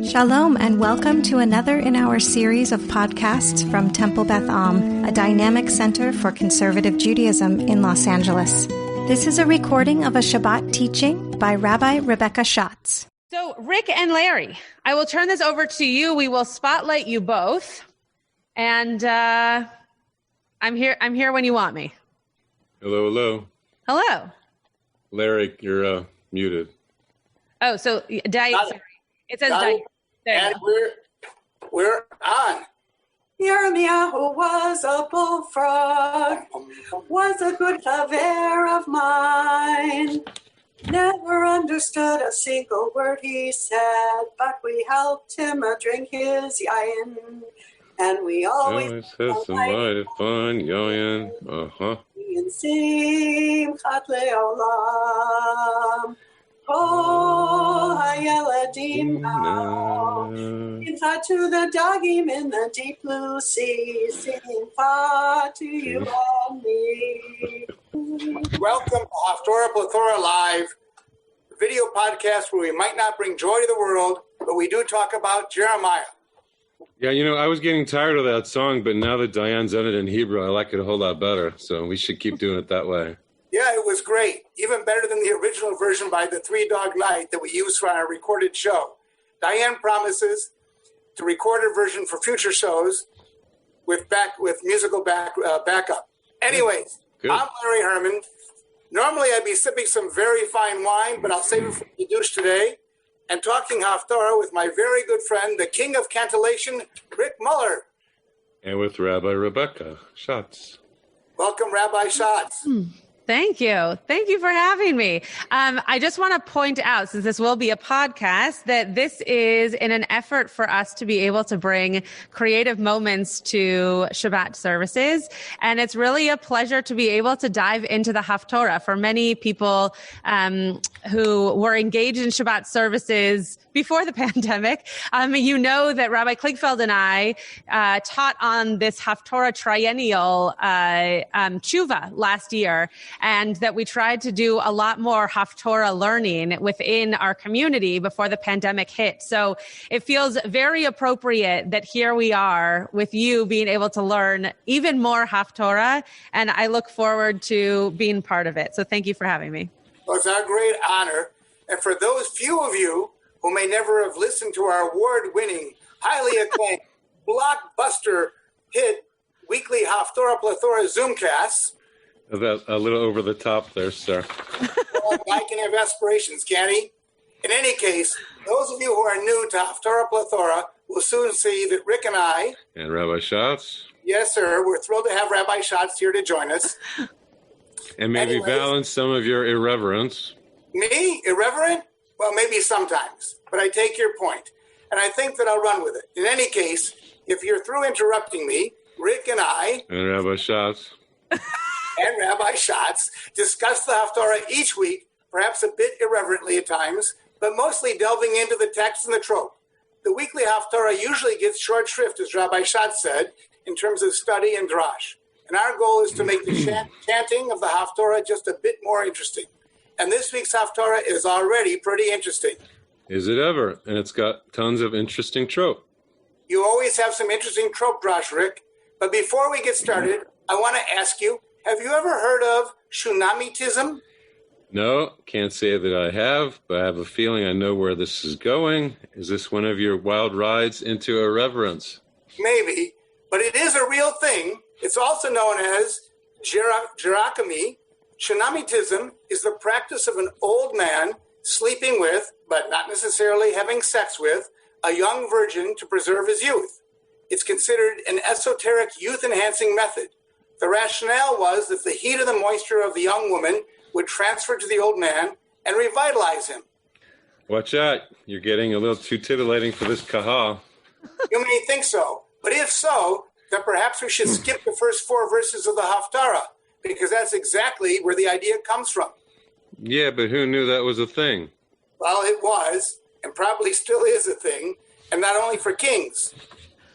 Shalom and welcome to another in our series of podcasts from Temple Beth Am, a dynamic center for conservative Judaism in Los Angeles. This is a recording of a Shabbat teaching by Rabbi Rebecca Schatz. So Rick and Larry, I will turn this over to you. We will spotlight you both. And I'm here when you want me. Hello. Hello. Larry, you're muted. Oh, so sorry. It says Diane. And we're on. Yirmiyahu was a bullfrog, was a good lover of mine. Never understood a single word he said, but we helped him drink his yayin. And we always had some mighty fun yayin. Simchat le'olam. Kol hayeladim now. Simcha to the dogim in the deep blue sea. Simcha to you and me. Welcome to Haftorah Plethora Live, a video podcast where we might not bring joy to the world, but we do talk about Jeremiah. Yeah, I was getting tired of that song, but now that Diane's done it in Hebrew, I like it a whole lot better. So we should keep doing it that way. Yeah, it was great. Even better than the original version by the Three Dog Night that we used for our recorded show. Diane promises to record a version for future shows with musical backup. Anyways, Good. I'm Larry Herman. Normally I'd be sipping some very fine wine, but I'll save it for the douche today and talking Haftorah with my very good friend, the king of cantillation, Rick Muller. And with Rabbi Rebecca Schatz. Welcome, Rabbi Schatz. Thank you. Thank you for having me. I just want to point out, since this will be a podcast, that this is in an effort for us to be able to bring creative moments to Shabbat services. And it's really a pleasure to be able to dive into the Haftorah. For many people who were engaged in Shabbat services before the pandemic, you know that Rabbi Kligfeld and I taught on this Haftorah triennial tshuva last year. And that we tried to do a lot more Haftorah learning within our community before the pandemic hit. So it feels very appropriate that here we are with you being able to learn even more Haftorah. And I look forward to being part of it. So thank you for having me. Well, it's our great honor. And for those few of you who may never have listened to our award-winning, highly acclaimed, blockbuster hit weekly Haftorah Plethora Zoomcasts, A little over the top there, sir. well, I can have aspirations, can he? In any case, those of you who are new to Haftorah Plethora will soon see that Rick and I... And Rabbi Schatz. Yes, sir. We're thrilled to have Rabbi Schatz here to join us. And maybe balance some of your irreverence. Me? Irreverent? Well, maybe sometimes. But I take your point. And I think that I'll run with it. In any case, if you're through interrupting me, Rick and I... And Rabbi Schatz. And Rabbi Schatz discuss the Haftorah each week, perhaps a bit irreverently at times, but mostly delving into the text and the trope. The weekly Haftorah usually gets short shrift, as Rabbi Schatz said, in terms of study and drash. And our goal is to make the chanting of the Haftorah just a bit more interesting. And this week's Haftorah is already pretty interesting. Is it ever? And it's got tons of interesting trope. You always have some interesting trope drash, Rick. But before we get started, I want to ask you, have you ever heard of Shunamitism? No, can't say that I have, but I have a feeling I know where this is going. Is this one of your wild rides into irreverence? Maybe, but it is a real thing. It's also known as Jirakami. Shunamitism is the practice of an old man sleeping with, but not necessarily having sex with, a young virgin to preserve his youth. It's considered an esoteric youth-enhancing method. The rationale was that the heat of the moisture of the young woman would transfer to the old man and revitalize him. Watch out. You're getting a little too titillating for this kahal. You may think so, but if so, then perhaps we should skip the first 4 verses of the Haftarah, because that's exactly where the idea comes from. Yeah, but who knew that was a thing? Well, it was, and probably still is a thing, and not only for kings.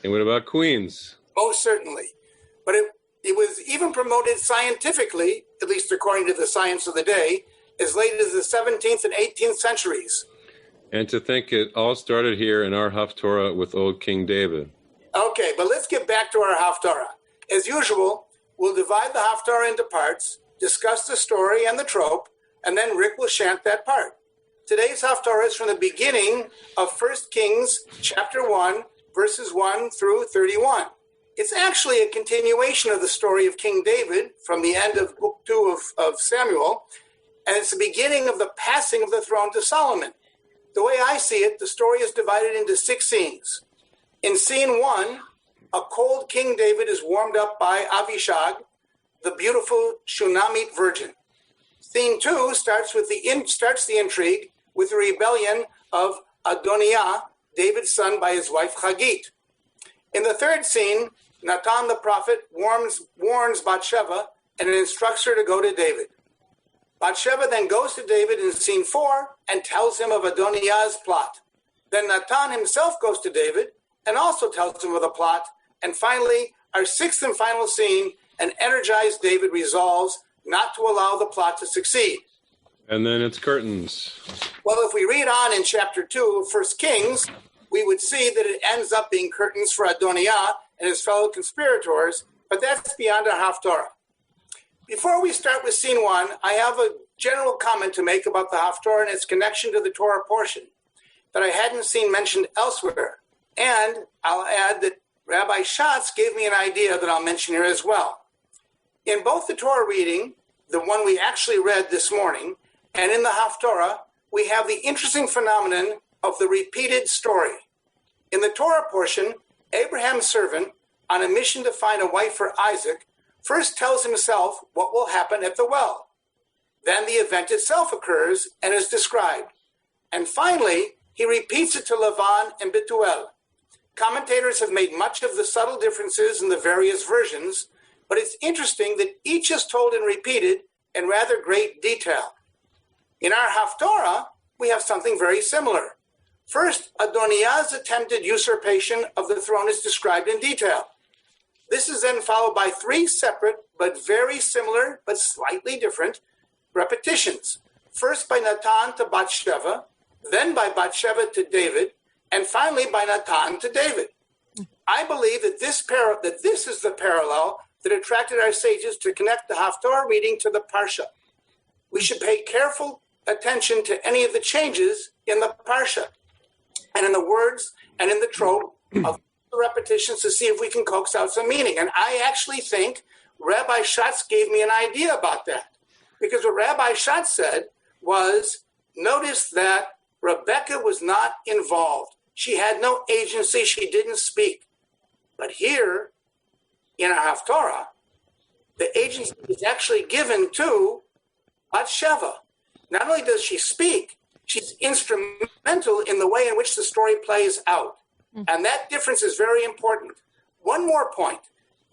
And what about queens? Most certainly. But it was even promoted scientifically, at least according to the science of the day, as late as the 17th and 18th centuries. And to think it all started here in our Haftorah with old King David. Okay, but let's get back to our Haftorah. As usual, we'll divide the Haftorah into parts, discuss the story and the trope, and then Rick will chant that part. Today's Haftorah is from the beginning of 1 Kings chapter 1, verses 1 through 31. It's actually a continuation of the story of King David from the end of book 2 of Samuel, and it's the beginning of the passing of the throne to Solomon. The way I see it, the story is divided into 6 scenes. In scene 1, a cold King David is warmed up by Abishag, the beautiful Shunammite virgin. Scene 2 starts the intrigue with the rebellion of Adoniah, David's son, by his wife Chagit. In the 3rd scene, Natan the prophet warns Bathsheba and instructs her to go to David. Bathsheba then goes to David in scene 4 and tells him of Adoniah's plot. Then Natan himself goes to David and also tells him of the plot. And finally, our 6th and final scene, an energized David resolves not to allow the plot to succeed. And then it's curtains. Well, if we read on in chapter 2 of 1 Kings, we would see that it ends up being curtains for Adoniah and his fellow conspirators, but that's beyond our Haftorah. Before we start with scene 1, I have a general comment to make about the Haftorah and its connection to the Torah portion that I hadn't seen mentioned elsewhere. And I'll add that Rabbi Schatz gave me an idea that I'll mention here as well. In both the Torah reading, the one we actually read this morning, and in the Haftorah, we have the interesting phenomenon of the repeated story. In the Torah portion, Abraham's servant, on a mission to find a wife for Isaac, first tells himself what will happen at the well. Then the event itself occurs and is described. And finally, he repeats it to Lavan and Bethuel. Commentators have made much of the subtle differences in the various versions, but it's interesting that each is told and repeated in rather great detail. In our Haftorah, we have something very similar. First, Adoniah's attempted usurpation of the throne is described in detail. This is then followed by 3 separate but very similar but slightly different repetitions. First by Natan to Bathsheba, then by Bathsheba to David, and finally by Natan to David. I believe that this is the parallel that attracted our sages to connect the Haftorah reading to the Parsha. We should pay careful attention to any of the changes in the Parsha and in the words and in the trope of the repetitions to see if we can coax out some meaning. And I actually think Rabbi Schatz gave me an idea about that. Because what Rabbi Schatz said was, notice that Rebecca was not involved. She had no agency. She didn't speak. But here, in our Haftorah, the agency is actually given to Bathsheba. Not only does she speak, she's instrumental in the way in which the story plays out. And that difference is very important. One more point.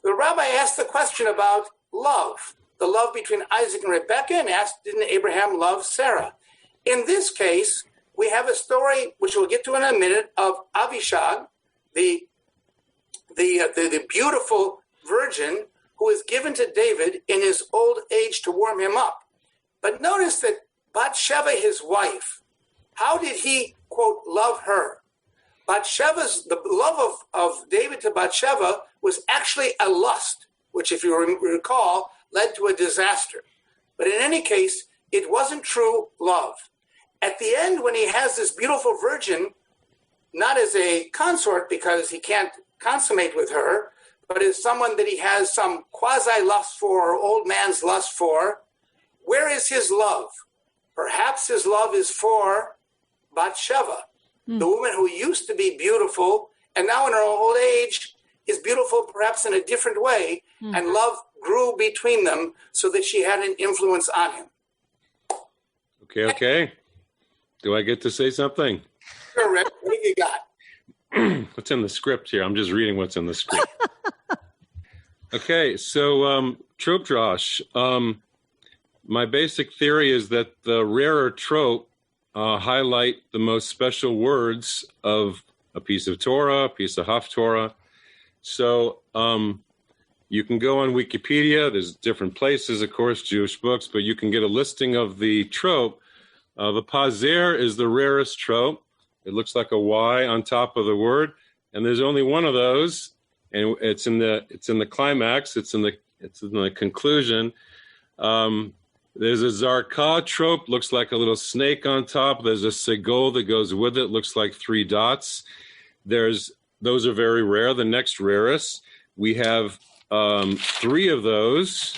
The rabbi asked the question about love, the love between Isaac and Rebekah, and asked, didn't Abraham love Sarah? In this case, we have a story, which we'll get to in a minute, of Abishag, the beautiful virgin who is given to David in his old age to warm him up. But notice that Bathsheba, his wife, how did he, quote, love her? The love of David to Bathsheba was actually a lust, which, if you recall, led to a disaster. But in any case, it wasn't true love. At the end, when he has this beautiful virgin, not as a consort because he can't consummate with her, but as someone that he has some quasi-lust for, or old man's lust for, where is his love? Perhaps his love is for Bathsheba, the woman who used to be beautiful and now in her old age is beautiful perhaps in a different way, and love grew between them so that she had an influence on him. Okay. Do I get to say something? Sure, Rick. What have you got? What's in the script here? I'm just reading what's in the script. Okay, so trope Josh. My basic theory is that the rarer trope highlight the most special words of a piece of Torah, a piece of Haftorah. So you can go on Wikipedia. There's different places, of course, Jewish books, but you can get a listing of the trope. The pazer is the rarest trope. It looks like a Y on top of the word, and there's only one of those, and it's in the climax. It's in the conclusion. There's a Zarka trope, looks like a little snake on top. There's a Segol that goes with it, looks like 3 dots. Those are very rare. The next rarest, we have 3 of those,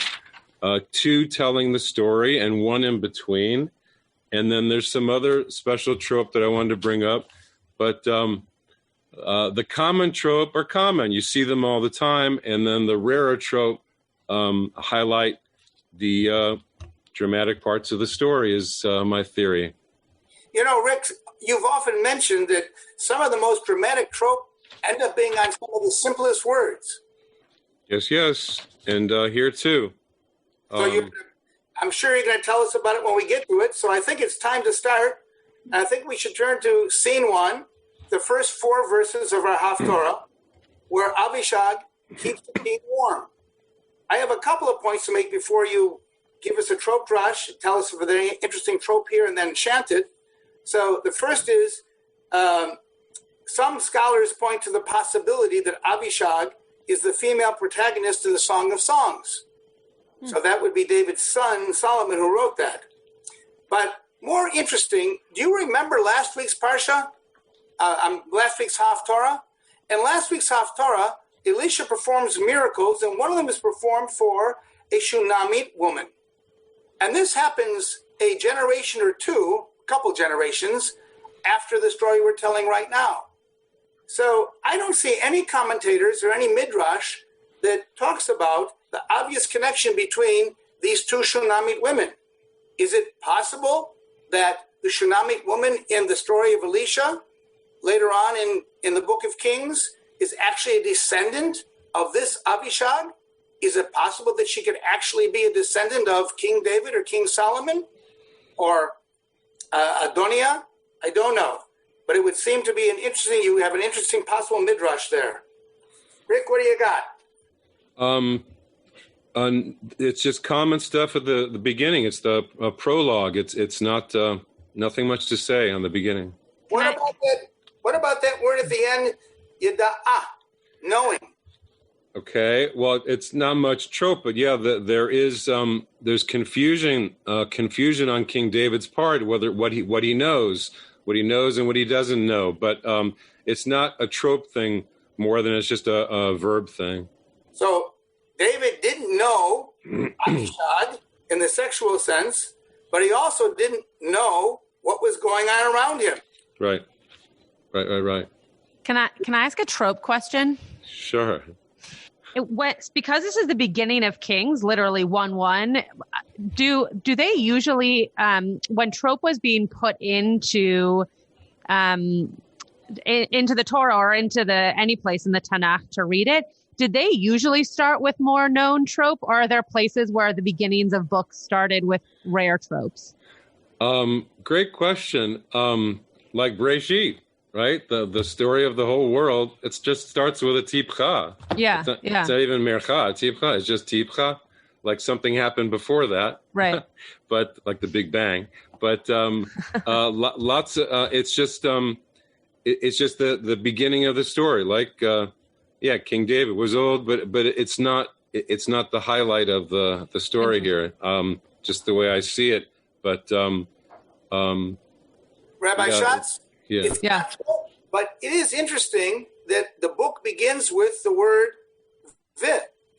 2 telling the story and 1 in between. And then there's some other special trope that I wanted to bring up. But the common trope are common. You see them all the time. And then the rarer trope highlight the dramatic parts of the story is my theory. You know, Rick, you've often mentioned that some of the most dramatic trope end up being on some of the simplest words. Yes. And here too. So I'm sure you're going to tell us about it when we get to it. So I think it's time to start. And I think we should turn to scene 1, the first 4 verses of our Haftorah, where Avishag keeps the king warm. I have a couple of points to make before you give us a trope drash, tell us if there's any interesting trope here, and then chant it. So the first is, some scholars point to the possibility that Avishag is the female protagonist in the Song of Songs. So that would be David's son, Solomon, who wrote that. But more interesting, do you remember last week's Parsha? Last week's Haftorah? In last week's Haftorah, Elisha performs miracles, and one of them is performed for a Shunammite woman. And this happens a generation or two, a couple generations, after the story we're telling right now. So I don't see any commentators or any midrash that talks about the obvious connection between these 2 Shunammite women. Is it possible that the Shunammite woman in the story of Elisha, later on in the book of Kings, is actually a descendant of this Avishag? Is it possible that she could actually be a descendant of King David or King Solomon or Adoniah? I don't know. But it would seem to be you have an interesting possible midrash there. Rick, what do you got? It's just common stuff at the beginning. It's the prologue. It's not nothing much to say on the beginning. What about that word at the end? Yada'ah, knowing. Okay, well, it's not much trope, but yeah, there's confusion on King David's part, whether what he knows and what he doesn't know. But it's not a trope thing more than it's just a verb thing. So David didn't know Abishag in the sexual sense, but he also didn't know what was going on around him. Right. Can I ask a trope question? Sure. Because this is the beginning of Kings, literally 1:1. Do they usually, when trope was being put into the Torah or into any place in the Tanakh to read it, did they usually start with more known trope, or are there places where the beginnings of books started with rare tropes? Great question. Like Breshit, right? The story of the whole world. It just starts with a tipcha. Yeah, it's not even mercha. Tipcha. It's just tipcha. Like something happened before that. Right. But like the Big Bang. But lots of. It's just the beginning of the story. Like King David was old, but it's not the highlight of the story here. Just the way I see it. But Rabbi Schatz. Yeah. But it is interesting that the book begins with the word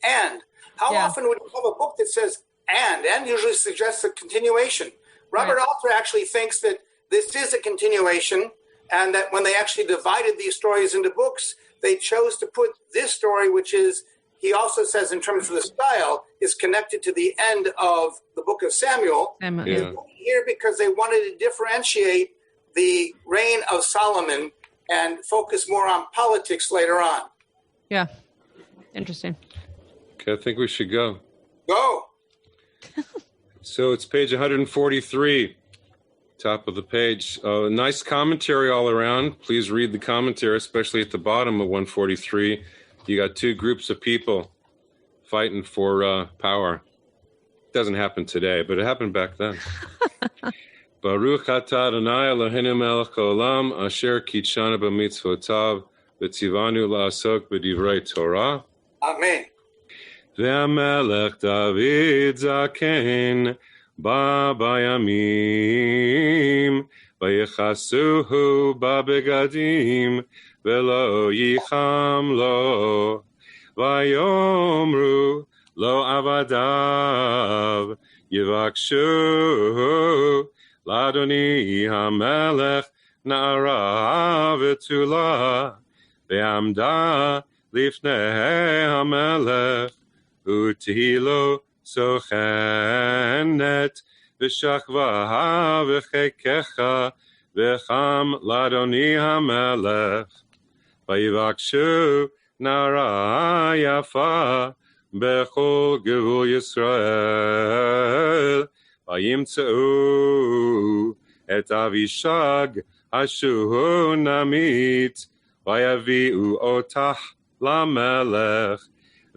and. How often would you have a book that says and usually suggests a continuation? Robert Alter actually thinks that this is a continuation, and that when they actually divided these stories into books, they chose to put this story, which is, he also says in terms of the style, is connected to the end of the book of Samuel. Here because they wanted to differentiate the reign of Solomon and focus more on politics later on. Yeah. Interesting. Okay, I think we should go. Go. So it's page 143, top of the page. Nice commentary all around. Please read the commentary, especially at the bottom of 143. You got 2 groups of people fighting for power. It doesn't happen today, but it happened back then. Baruch atah Adonai Eloheinu melech haolam asher kitshanu b'mitzvotav v'tzivanu la'asok b'divrei Torah. Amen. Ve'amelech David zaken ba bayamim v'yechasuhu ba begadim ve'lo yicham lo v'yomru lo avadav yivakshu Ladoni hamelech na'ara v'tula ve'amda lifnei hamelech utihilo sochenet v'shachva v'chekecha v'cham ladoni hamelech vayivakshu na'ara yafa bechol gevul Yisrael Vayimtzeu et Avishag Ashunamit Vayaviu otach lamelech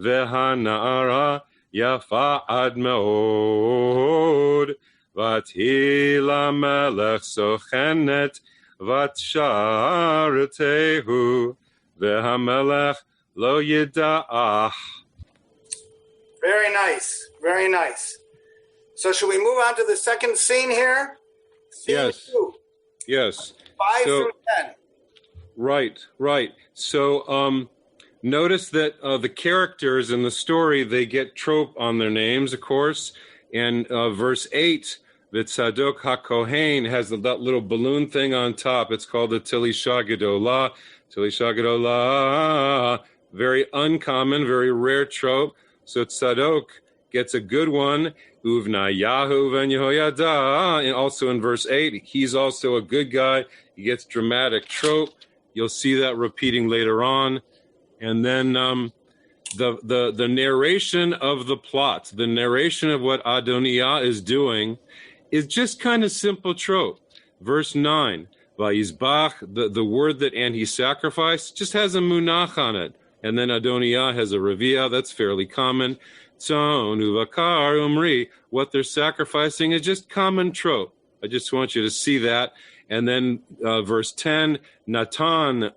Vehanara Yafa ad meod Vati lamelech sochenet Vatsharetehu Vehamelech lo yida'ach. Very nice. Very nice. So should we move on to the second scene here? Scene 2. Yes. 5 through 10. Right. So notice that the characters in the story, they get trope on their names, of course. And verse 8, that Tzadok HaKohen has that little balloon thing on top. It's called the Tilisha Gedolah. Tilisha Gedolah. Very uncommon, very rare trope. So Tzadok gets a good one. Uvnayahu ben Yehoyada, and also in verse 8, he's also a good guy. He gets dramatic trope. You'll see that repeating later on. And then the narration of the plot, the narration of what Adoniah is doing, is just kind of simple trope. Verse 9, Vayizbach, the word that and he sacrificed, just has a munach on it. And then Adoniah has a reviah, that's fairly common. Uvakar umri, what they're sacrificing is just common trope. I just want you to see that. And then verse 10, Natan,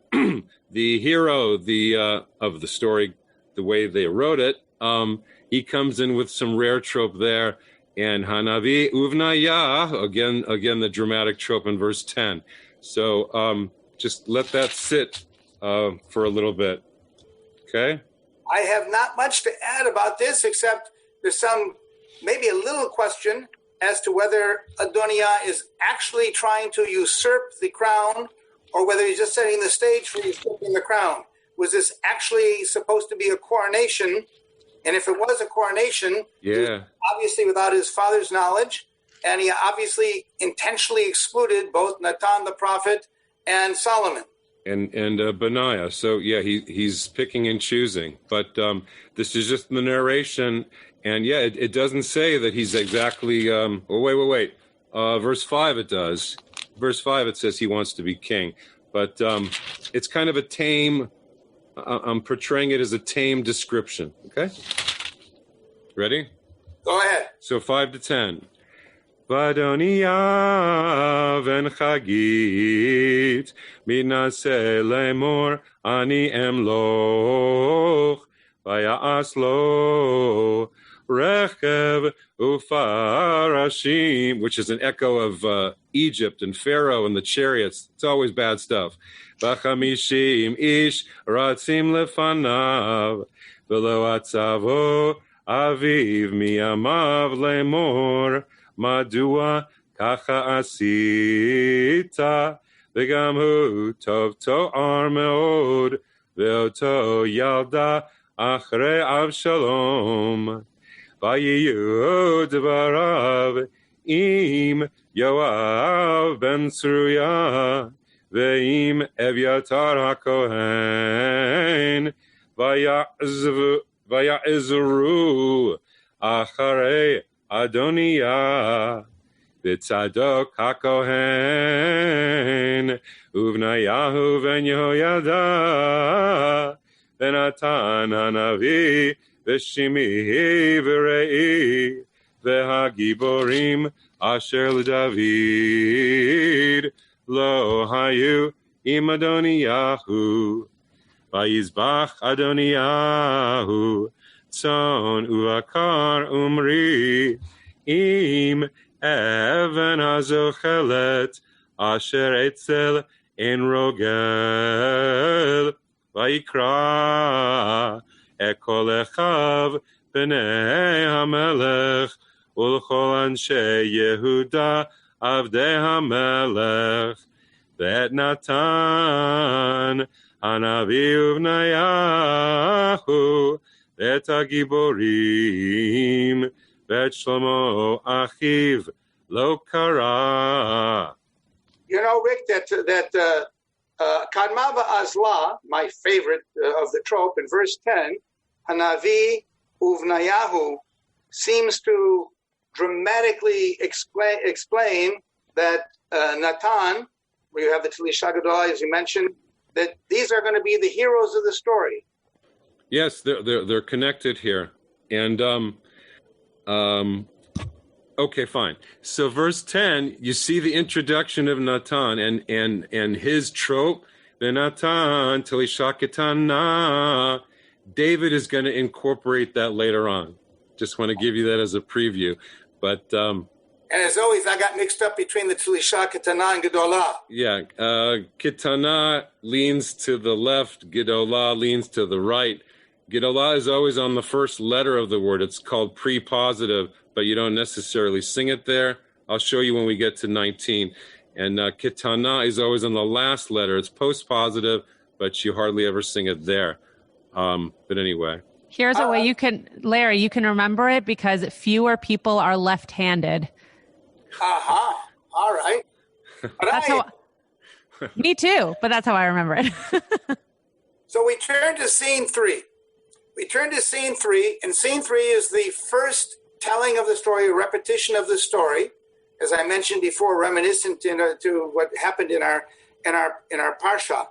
the hero of the story, the way they wrote it, he comes in with some rare trope there. And Hanavi Uvnaya, again the dramatic trope in verse 10. So just let that sit for a little bit. Okay? I have not much to add about this, except there's maybe a little question as to whether Adoniah is actually trying to usurp the crown or whether he's just setting the stage for usurping the crown. Was this actually supposed to be a coronation? And if it was a coronation, obviously without his father's knowledge, and he obviously intentionally excluded both Natan the prophet and Solomon. And Benaiah. So, he's picking and choosing. But this is just the narration. And, it doesn't say that he's exactly... wait. Verse 5 it does. Verse 5 it says he wants to be king. But it's kind of a tame... I'm portraying it as a tame description. Okay? Ready? Go ahead. So 5 to 10. Vadoniah ben Chagit minase lemor ani emloch vayas lo rechev ufarashim, which is an echo of Egypt and Pharaoh and the chariots. It's always bad stuff. V'chamishim ish ratzim lefanav v'lo atzavo aviv miyamav lemor Madua kacha asita v'gam hu tov to'ar me'od ve'oto yalda achrei Avshalom vayiyu dvarav im Yoav ben Tzeruya ve'im Evyatar HaKohen vaya'ezru achrei Adoniah, B'tzadok HaKohen, Uvnayahu ben Yehoyada, V'natan HaNavi, V'shimi v'rei, V'hagiborim asher leDavid lo hayu im Adoniyahu vayizbach Adoniyahu tzon uakar umri im even hazochelet asher etzel en rogel vayikra ekol echav b'nei hamelech ulchol anshe Yehuda avdei hamelech vet Natan hanavi uvnayahu vet hagiborim vet Shlomo achiv lo kara. You know, Rick, that Kadmava Azla, my favorite of the trope, in verse 10, Hanavi Uvnayahu, seems to dramatically explain that Natan, where you have the Tlisha Gedolah, as you mentioned, that these are going to be the heroes of the story. Yes, they're connected here. And okay, fine. So verse 10, you see the introduction of Natan and his trope, the Natan Tlisha Ketana. David is going to incorporate that later on. Just want to give you that as a preview. But and as always, I got mixed up between the Tlisha Ketana and Gedolah. Yeah, Ketana leans to the left, Gedolah leans to the right. Gedolah is always on the first letter of the word. It's called pre-positive, but you don't necessarily sing it there. I'll show you when we get to 19. And Ketana is always on the last letter. It's post-positive, but you hardly ever sing it there. But anyway. Here's a way you can, Larry, you can remember it because fewer people are left-handed. All right. Me too, but that's how I remember it. So we turn to scene 3. And scene 3 is the first telling of the story, a repetition of the story, as I mentioned before, reminiscent to what happened in our parsha.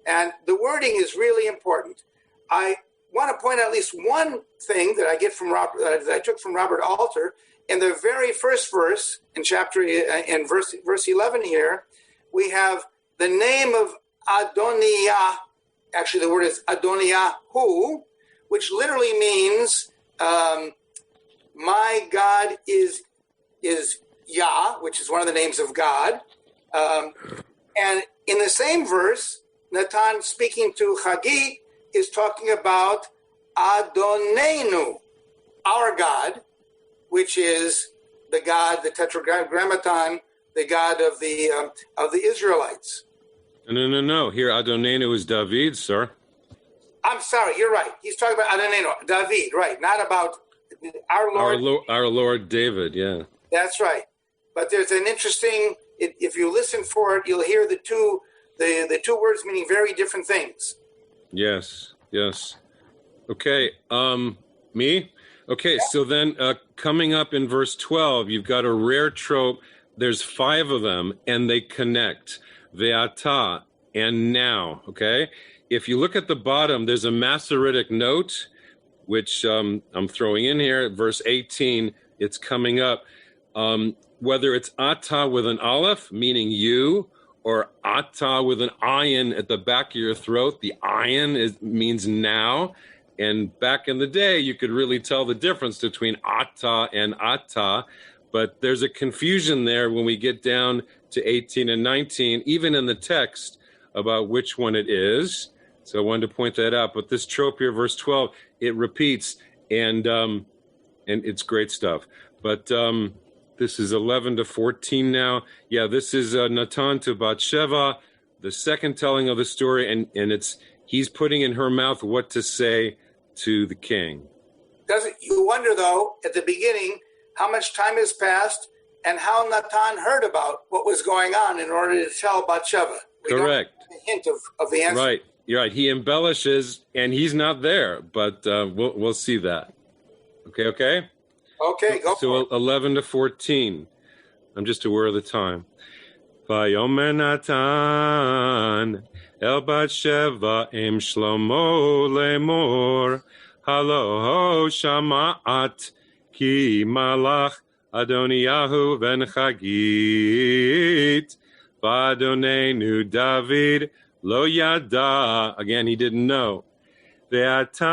And the wording is really important. I want to point out at least one thing that I get from that I took from Robert Alter. In the very first verse in verse 11 here, we have the name of Adoniyah. Actually, the word is Adoniyahu, which literally means my God is Yah, which is one of the names of God. And in the same verse, Natan, speaking to Chagi, is talking about Adonenu, our God, which is the God, the Tetragrammaton, the God of the Israelites. No. Here, Adonenu is David, sir. I'm sorry, you're right. He's talking about Adonenu, David, right? Not about our Lord. Our Lord David, yeah. That's right. But there's an interesting. If you listen for it, you'll hear the two words meaning very different things. Yes. Okay, me? Okay, yeah. So then coming up in verse 12, you've got a rare trope. There's 5 of them, and they connect. Ve'ata, and now, okay? If you look at the bottom, there's a Masoretic note, which I'm throwing in here. Verse 18, it's coming up. Whether it's ata with an aleph, meaning you, or ata with an ayin at the back of your throat, the ayin means now. And back in the day, you could really tell the difference between ata and ata. But there's a confusion there when we get down to 18 and 19, even in the text, about which one it is. So I wanted to point that out. But this trope here, verse 12, it repeats, and it's great stuff. But this is 11 to 14 now. Yeah, this is Natan to Bathsheba, the second telling of the story, and he's putting in her mouth what to say to the king. You wonder, though, at the beginning, how much time has passed and how Natan heard about what was going on in order to tell Bathsheba. Correct. Don't have a hint of the answer. Right. You're right. He embellishes, and he's not there, but we'll see that. Okay. Okay, go for it. So 11 to 14. I'm just aware of the time. Vayomer Natan el Bathsheba im Shlomo lemor halo shama'at ki malach Adoniyahu ben Chagit, Vadonenu David lo yada. Again, he didn't know. Ve'ata,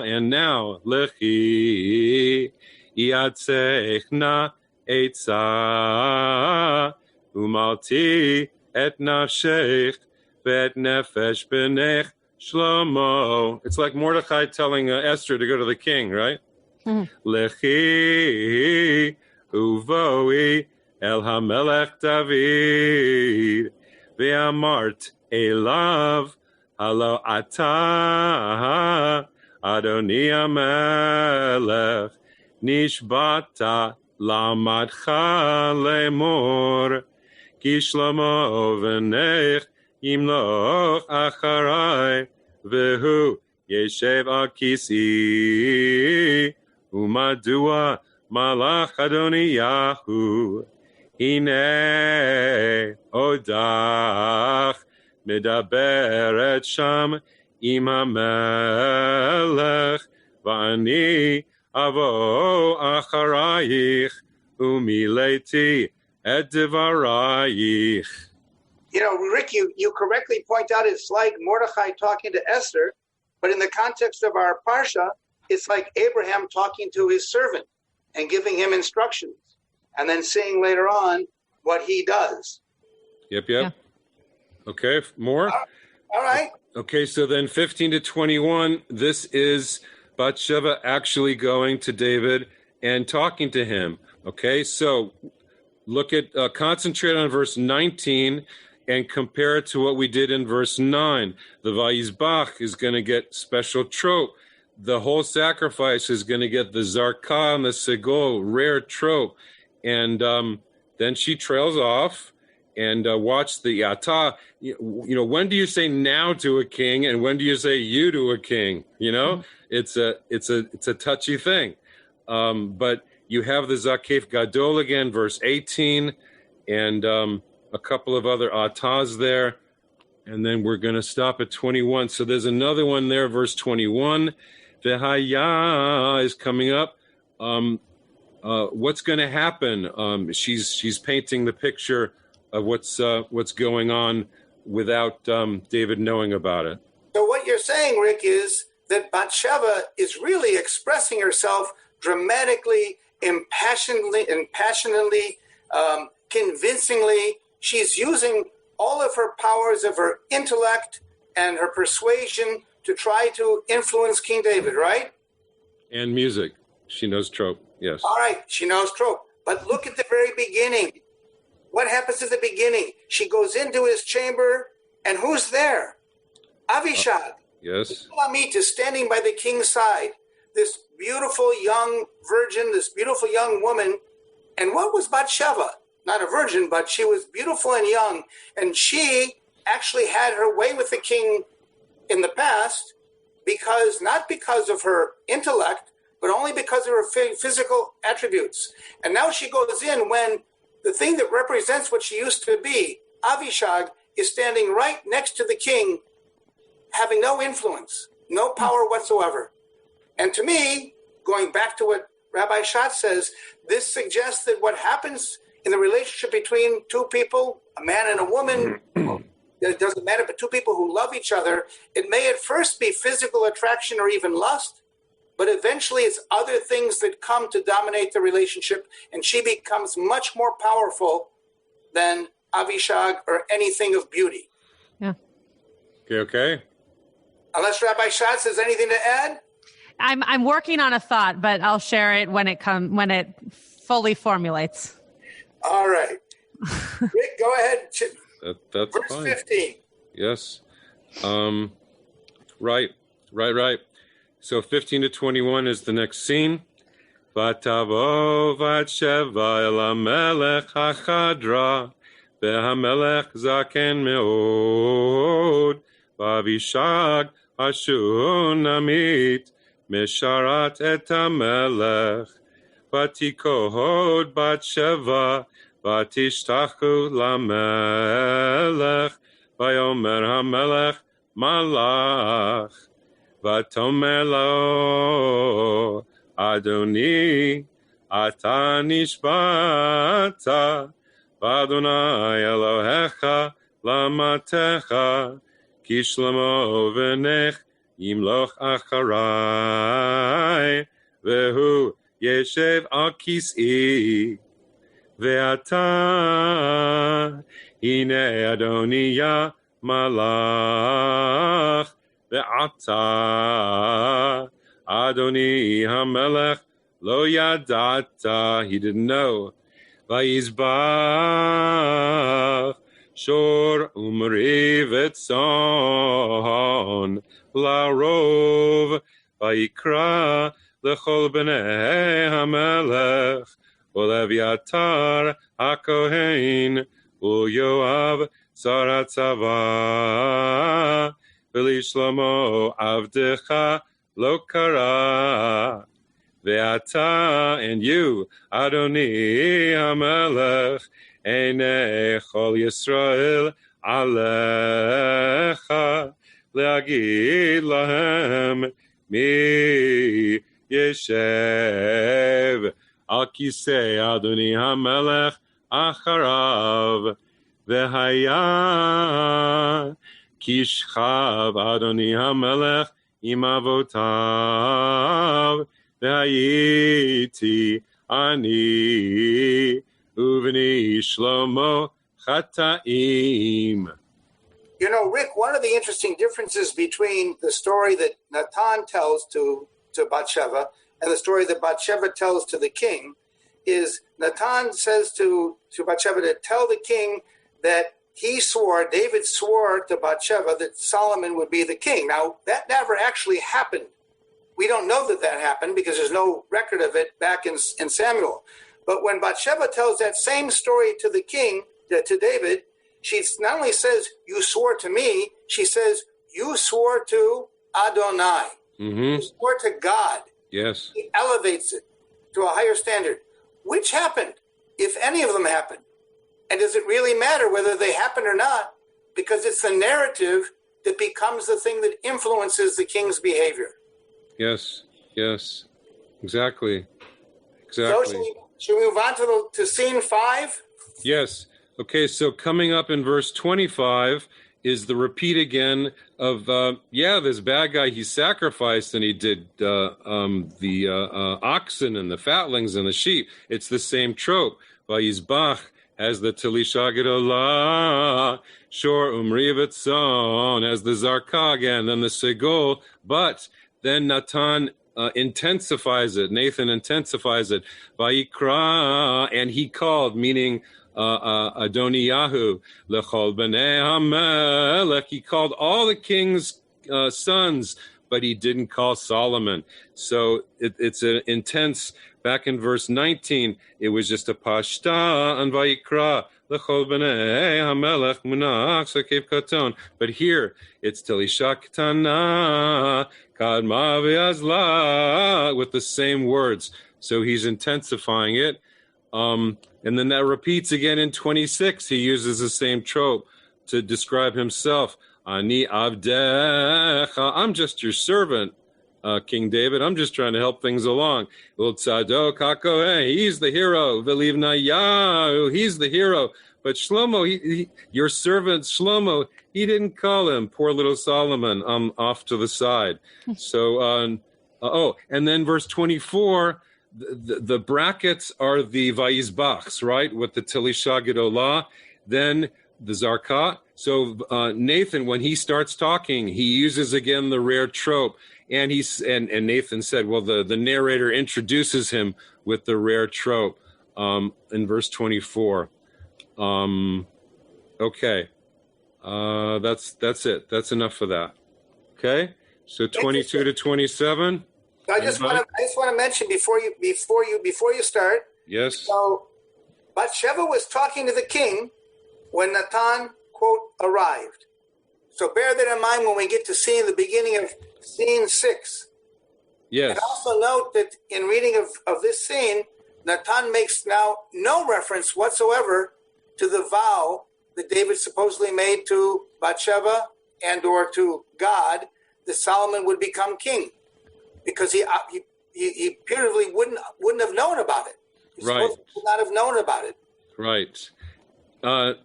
and now, lechi, yatzechna etza, umalti et nafshech, ve'et nefesh benech Shlomo. It's like Mordechai telling Esther to go to the king, right? Lechi uvoi el hamelech David ve'amart elav halo ata Adoni hamelech nishbata lamadcha lemor ki Shlomo v'nech Yimloch acharai vehu yeshev al kisi umadua malach Adoniyahu hine odach medaberet sham im hamelech va'ani avo acharayich umileti et devarayich. You know, Rick, you correctly point out it's like Mordechai talking to Esther, but in the context of our Parsha, it's like Abraham talking to his servant and giving him instructions, and then seeing later on what he does. Yep. Yeah. Okay, more? All right. Okay, so then 15 to 21, this is Bathsheba actually going to David and talking to him. Okay, so look at, concentrate on verse 19, and compare it to what we did in verse 9. The Vayizbach is going to get special trope. The whole sacrifice is going to get the Zarkah and the Segol, rare trope. And then she trails off and watch the Yata. You know, when do you say now to a king, and when do you say you to a king? You know, it's a touchy thing. But you have the Zakef Gadol again, verse 18, and a couple of other atas there, and then we're going to stop at 21. So there's another one there, verse 21. Vehaya is coming up. What's going to happen? She's painting the picture of what's going on without David knowing about it. So what you're saying, Rick, is that Bathsheba is really expressing herself dramatically, impassionately, convincingly. She's using all of her powers of her intellect and her persuasion to try to influence King David, right? And music. She knows trope, yes. All right, she knows trope. But look at the very beginning. What happens at the beginning? She goes into his chamber, and who's there? Avishag. Yes. Shulamit is standing by the king's side. This beautiful young virgin, this beautiful young woman. And what was Bathsheba? Not a virgin, but she was beautiful and young. And she actually had her way with the king in the past, not because of her intellect, but only because of her physical attributes. And now she goes in when the thing that represents what she used to be, Avishag, is standing right next to the king, having no influence, no power whatsoever. And to me, going back to what Rabbi Schatz says, this suggests that what happens in the relationship between two people, a man and a woman, it doesn't matter, but two people who love each other, it may at first be physical attraction or even lust, but eventually it's other things that come to dominate the relationship, and she becomes much more powerful than Avishag or anything of beauty. Yeah. Okay. Unless Rabbi Schatz has anything to add? I'm working on a thought, but I'll share it when it fully formulates. All right. Rick, go ahead. That's Verse fine. 15. Yes. Right. So 15 to 21 is the next scene. Vatavo Vatsheva el hamelech hachadra vehamelech zaken meod vavishag hashunamit mesharat et hamelech vatikohod Batsheva vatishtachu lamelech vayomer hamelech malach vatomer lo Adoni Ata nishbata v'Adonai Elohecha lamatecha ki shlomo v'nech yimloch acharai vehu yeshev al kis'i ve'ata hine Adoniya malach ve'ata Adoni hamelech lo yadata, he didn't know. Vayizbach shor umri v'tzon la'rov vayikra l'chol b'nei hamelech u'leviatar hakohen u'yoav tzara tzava v'lishlomo avdecha lo kara ve'ata, and you Adoni hamelech einei chol Yisrael alecha le'agid lahem mi yeshev al kisei Adoni hamelech acharav ve'haya kishchav Adoni hamelech imavotav ve'ayiti ani uvni shlomo chataim. You know, Rick, one of the interesting differences between the story that Natan tells to Bathsheba and the story that Bathsheba tells to the king is Natan says to Bathsheba to tell the king that David swore to Bathsheba that Solomon would be the king. Now, that never actually happened. We don't know that happened because there's no record of it back in Samuel. But when Bathsheba tells that same story to the king, to David, she not only says, you swore to me, she says, you swore to Adonai. Mm-hmm. You swore to God. Yes. He elevates it to a higher standard. Which happened, if any of them happened? And does it really matter whether they happen or not? Because it's the narrative that becomes the thing that influences the king's behavior. Yes. Exactly. So should we move on to scene 5? Yes. Okay, so coming up in verse 25 is the repeat again of, this bad guy, he sacrificed and he did the oxen and the fatlings and the sheep. It's the same trope. Vayizbach as the Telisha Gedolah, Shor Umri V'tzon, as the Zarka again, then the Segol, but then Natan intensifies it, Nathan intensifies it, Vayikra, and he called, meaning Adoniyahu, Lechol B'nei HaMelech, he called all the king's sons, but he didn't call Solomon. So it's an intense. Back in verse 19, it was just a pashta and vayikra lechol b'nei hamelech munach sakev katon. But here it's telisha ktana kadma ve'azla with the same words. So he's intensifying it. And then that repeats again in 26. He uses the same trope to describe himself. Ani avdecha, I'm just your servant. King David, I'm just trying to help things along. Tzadok HaKohen, he's the hero. V'livnayahu, he's the hero. But Shlomo, your servant Shlomo, he didn't call him. Poor little Solomon, off to the side. So, and then verse 24, the brackets are the Vayizbachs, right? With the Telisha Gedolah, then the Zarka. So Nathan, when he starts talking, he uses again the rare trope. And and Nathan said, well, the narrator introduces him with the rare trope in verse 24. Okay. That's it. That's enough for that. Okay. So 22 to 27. I just want to mention before you start. Yes. So Bathsheba was talking to the king when Natan, quote, arrived. So bear that in mind when we get to see the beginning of scene 6. Yes. And also note that in reading of this scene, Natan makes now no reference whatsoever to the vow that David supposedly made to Bathsheba and or to God that Solomon would become king, because he putatively wouldn't have known about it. He's supposed to not have known about it. Right.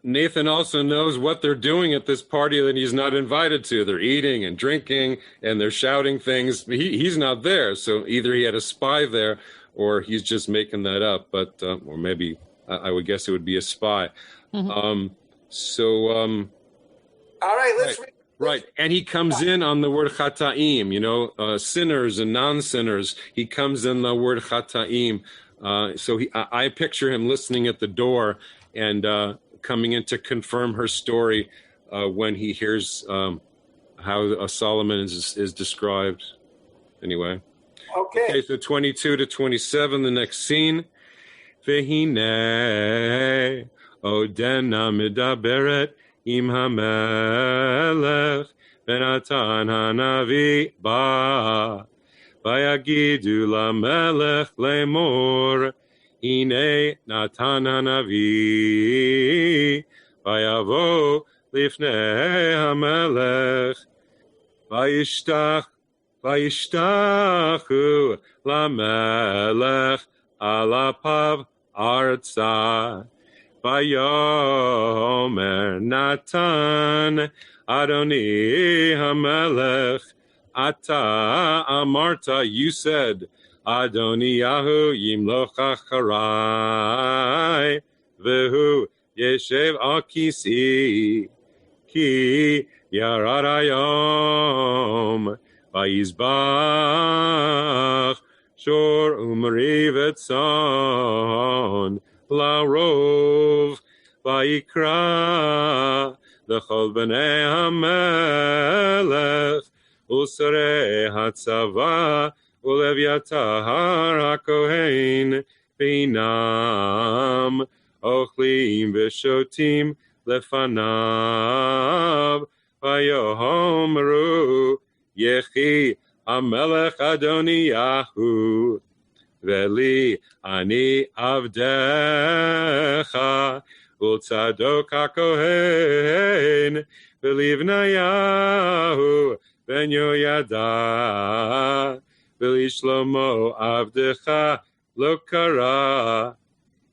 Nathan also knows what they're doing at this party that he's not invited to. They're eating and drinking and they're shouting things. He's not there. So either he had a spy there or he's just making that up. But or maybe I would guess it would be a spy. Mm-hmm. All right, let's read. Right. And he comes in on the word chata'im, sinners and non-sinners. He comes in the word chata'im. So I picture him listening at the door and coming in to confirm her story when he hears how Solomon is described. Anyway. Okay, so 22 to 27, the next scene. Vehine odena midaberet im hamelech benatan hanavi ba vayagidu lamelech lemor hine natan hanavi vayavo lifnei hamelech vayishtachu lamelech alapav arza Vayomer Natan Adoni Hamelech Ata Amarta, you said, Adoniyahu Yimloch Acharai Vehu Yeshev Al Kisi Ki Yarad Hayom Vayizbach Shor Umri Vetzon La Rov Vayikra L'chol B'nei HaMelech U'Sarei HaTzava U'Levyatar HaKohen V'inam Ochlim V'Shotim Lefanav Vayohomru Yechi HaMelech Adoniyahu Veli ani avdecha ultzadok hakohen velivnayahu ben Yoyada veli shlomo avdecha lo kara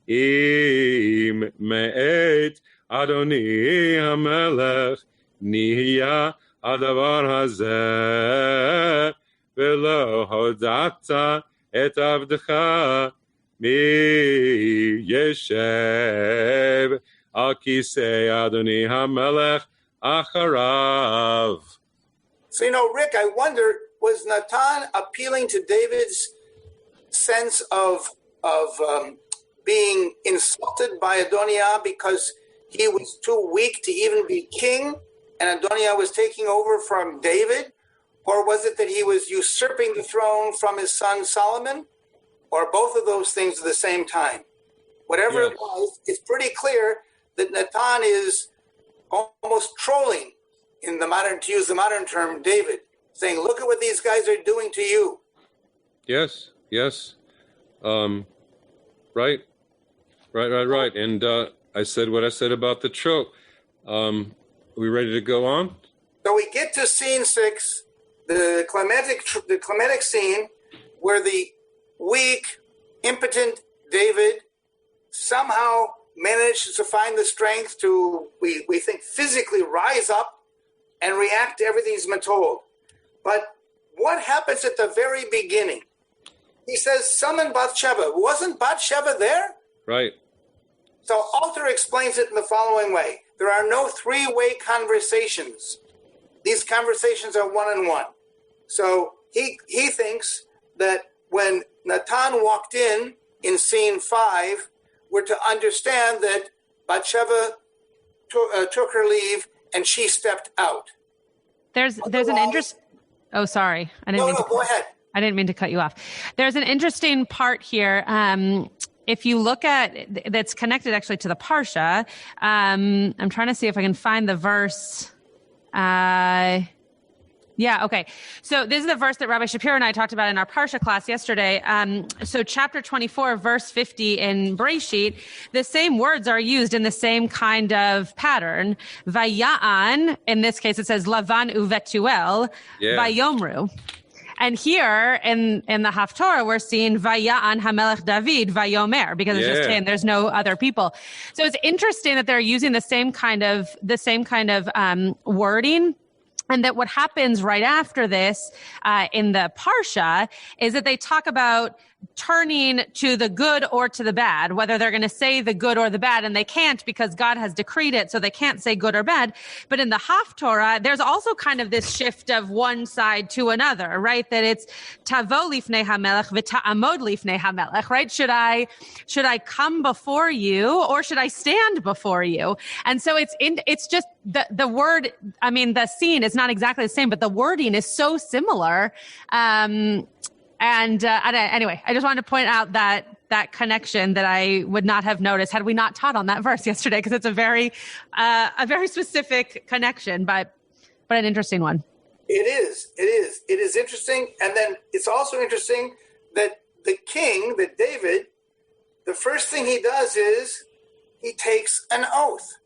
im me'et adoni hamelech nihiya adavar hazeh velo hodata Et avdecha mi yeshev al kisei Adoni HaMelech acharav. So, Rick, I wonder, was Natan appealing to David's sense of being insulted by Adoniah because he was too weak to even be king, and Adoniah was taking over from David? Or was it that he was usurping the throne from his son Solomon? Or both of those things at the same time? Whatever it was, it's pretty clear that Natan is almost trolling, to use the modern term, David, saying, look at what these guys are doing to you. Yes. Right. And I said what I said about the trope. Are we ready to go on? So we get to scene 6. The climatic scene where the weak, impotent David somehow manages to find the strength to, we think, physically rise up and react to everything he's been told. But what happens at the very beginning? He says, summon Bathsheba. Wasn't Bathsheba there? Right. So Alter explains it in the following way. There are no three-way conversations. These conversations are one-on-one. So he thinks that when Natan walked in scene 5, we're to understand that Bathsheba took her leave and she stepped out. There's an interest. Oh, sorry. Go ahead. I didn't mean to cut you off. There's an interesting part here. If you look at, that's connected actually to the Parsha. I'm trying to see if I can find the verse. Okay. So this is the verse that Rabbi Shapiro and I talked about in our Parsha class yesterday. So chapter 24, verse 50 in Bereshit, the same words are used in the same kind of pattern. Vaya'an, in this case it says Lavan uvetuel, Vayomru. And here in the Haftorah, we're seeing Vaya'an HaMelech David Vayomer, because it's just him. There's no other people. So it's interesting that they're using the same kind of wording. And that what happens right after this in the Parsha is that they talk about turning to the good or to the bad, whether they're going to say the good or the bad, and they can't because God has decreed it, so they can't say good or bad. But in the Haftorah, there's also kind of this shift of one side to another, right? That it's tavo lifnei hamelech v'ta'amod lifnei hamelech, right? Should I come before you or should I stand before you? And so it's just the word. I mean, the scene is not exactly the same, but the wording is so similar. Anyway, I just wanted to point out that connection that I would not have noticed had we not taught on that verse yesterday, because it's a very specific connection, but an interesting one. It is interesting. And then it's also interesting that the king, that David, the first thing he does is he takes an oath.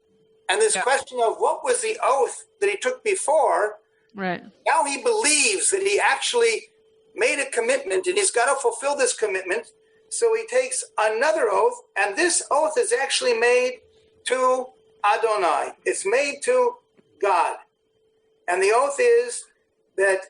And this question of what was the oath that he took before, right? Now he believes that he actually made a commitment and he's got to fulfill this commitment. So he takes another oath, and this oath is actually made to Adonai. It's made to God. And the oath is that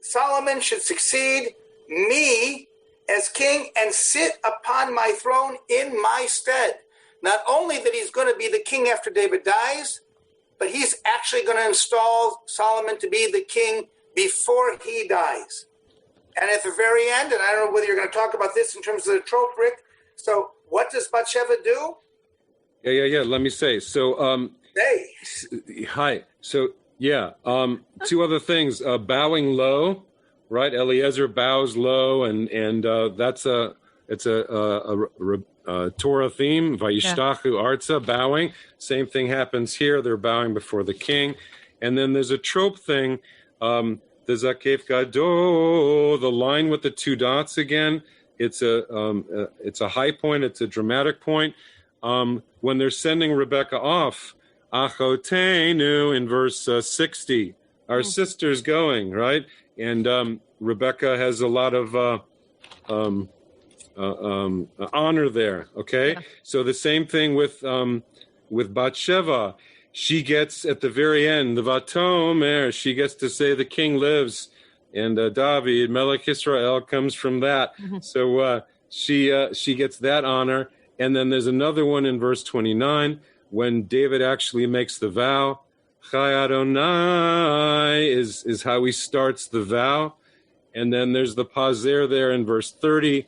Solomon should succeed me as king and sit upon my throne in my stead. Not only that he's going to be the king after David dies, but he's actually going to install Solomon to be the king before he dies. And at the very end, and I don't know whether you're going to talk about this in terms of the trope, Rick. So what does Bathsheba do? Yeah. Let me say. So, hi. So, two other things. Bowing low, right? Eliezer bows low, and it's a Torah theme. Vayishtachu arza, bowing. Same thing happens here. They're bowing before the king. And then there's a trope thing. The Zakef Gadol, the line with the two dots again. It's a high point. It's a dramatic point. When they're sending Rebecca off, Achotenu in verse 60, our sister's going, right? And Rebecca has a lot of honor there. Okay, so the same thing with Bathsheba. She gets at the very end, the Vatomer, she gets to say the king lives, and David, Melech Israel, comes from that. So she gets that honor. And then there's another one in verse 29 when David actually makes the vow. Chai Adonai is how he starts the vow. And then there's the pazer there in verse 30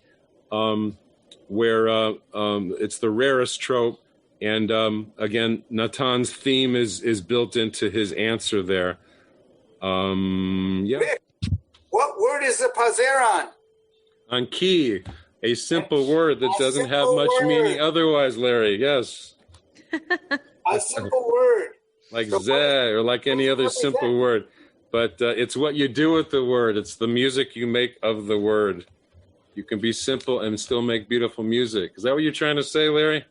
where it's the rarest trope. And again, Natan's theme is built into his answer there. Rick, what word is the pazer on? On ki, a simple word that doesn't have much meaning otherwise, Larry. Yes. A simple word. Like zeh, or like any other simple word. But it's what you do with the word. It's the music you make of the word. You can be simple and still make beautiful music. Is that what you're trying to say, Larry?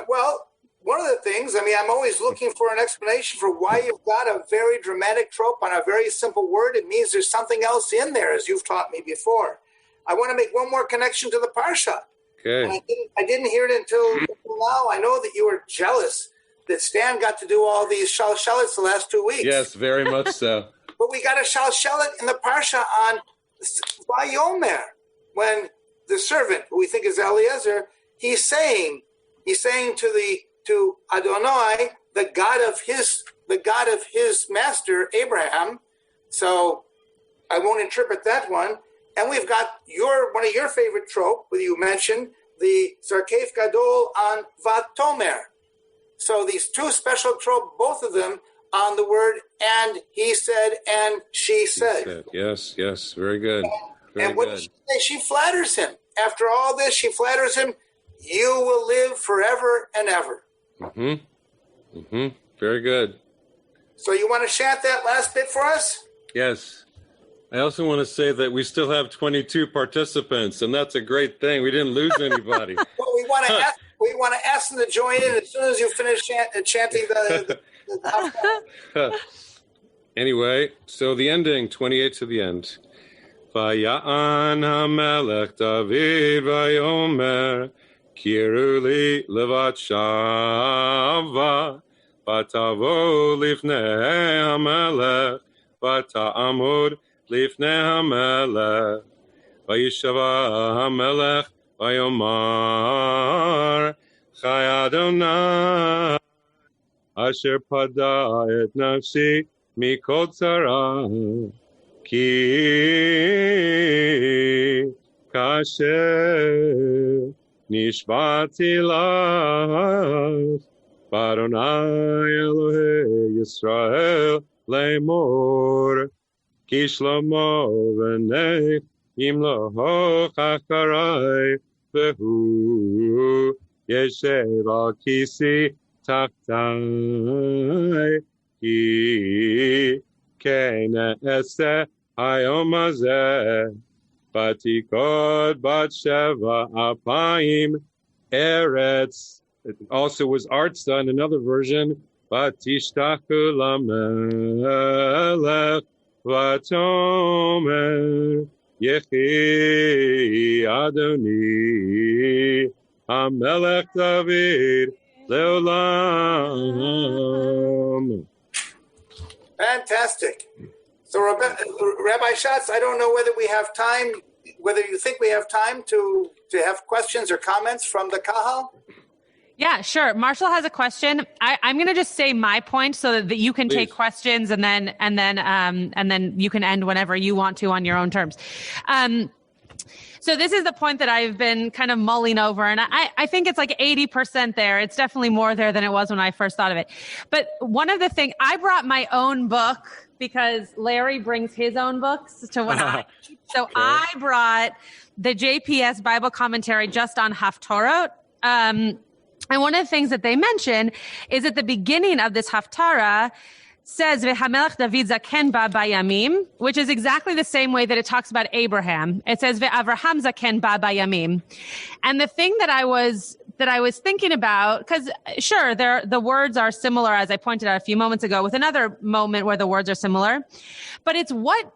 Well, one of the things, I'm always looking for an explanation for why you've got a very dramatic trope on a very simple word. It means there's something else in there, as you've taught me before. I want to make one more connection to the Parsha. Okay. And I didn't hear it until now. I know that you were jealous that Stan got to do all these shalshalets the last 2 weeks. Yes, very much so. But we got a shalshalet in the Parsha on Vayomer, when the servant, who we think is Eliezer, he's saying to Adonai, the God of his master Abraham. So I won't interpret that one. And we've got one of your favorite trope, where you mentioned the Zarkef Gadol on Vatomer. So these two special trope, both of them on the word and he said and she said. Yes, very good. And what does she say? She flatters him. After all this, she flatters him. You will live forever and ever. Very good. So you want to chant that last bit for us? Yes. I also want to say that we still have 22 participants, and that's a great thing. We didn't lose anybody. Well, we want to ask them to join in as soon as you finish chanting the Anyway, so the ending, 28 to the end. Vaya'an hamelech David vayomer kiru li levat shava vatavo lifnei hamelech vata'amud lifnei hamelech vayishava hamelech vayomar Chai Adonai asher pada et nafsi mikol tzara ki kasher nishbati lach Adonai Elohei Yisrael lemor ki shlomo v'nei imloho chacharai v'hu yeshev al kisi tachtai ki kena ese hayom hazeh batikod bat sheva apayim eretz. It also was Artza in another version. Batishtachu lamelech vatomer yechi Adoni hamelech David leolam. Fantastic. So, Rabbi Schatz, I don't know whether we have time, whether you think we have time to have questions or comments from the Kahal? Yeah, sure. Marshall has a question. I'm going to just say my point so that you can Please. take questions and then you can end whenever you want to on your own terms. So this is the point that I've been kind of mulling over, and I think it's like 80% there. It's definitely more there than it was when I first thought of it. But one of the things, I brought my own book because Larry brings his own books to when so okay. I brought the JPS Bible commentary just on Haftorah. And one of the things that they mention is at the beginning of this Haftarah says V'hamelech David zaken ba bayamim, which is exactly the same way that it talks about Abraham. It says V'Avraham zaken ba bayamim. And the thing that I was thinking about, because sure, the words are similar, as I pointed out a few moments ago, with another moment where the words are similar, but it's what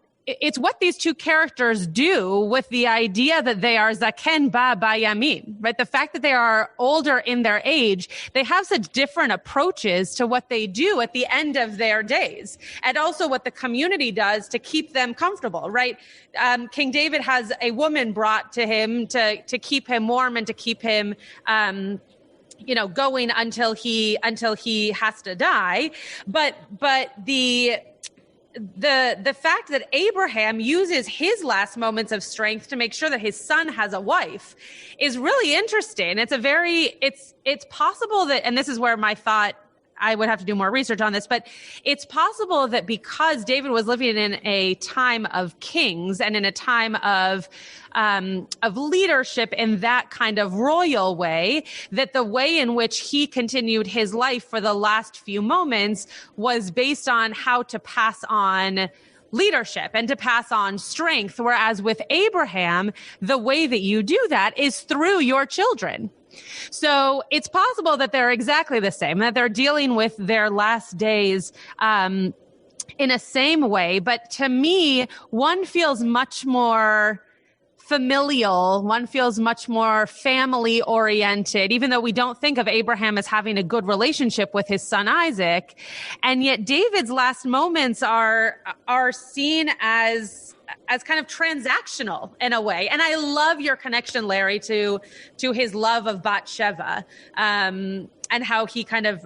these two characters do with the idea that they are zaken ba bayamim, right? The fact that they are older in their age, they have such different approaches to what they do at the end of their days, and also what the community does to keep them comfortable, right? King David has a woman brought to him to keep him warm and to keep him, going until he has to die. But the fact that Abraham uses his last moments of strength to make sure that his son has a wife is really interesting. It's possible that, and this is where my thought, I would have to do more research on this, but it's possible that because David was living in a time of kings and in a time of leadership in that kind of royal way, that the way in which he continued his life for the last few moments was based on how to pass on leadership and to pass on strength. Whereas with Abraham, the way that you do that is through your children. So it's possible that they're exactly the same, that they're dealing with their last days in a same way. But to me, one feels much more familial. One feels much more family oriented, even though we don't think of Abraham as having a good relationship with his son Isaac. And yet David's last moments are seen as kind of transactional in a way. And I love your connection, Larry, to his love of Bathsheba, and how he kind of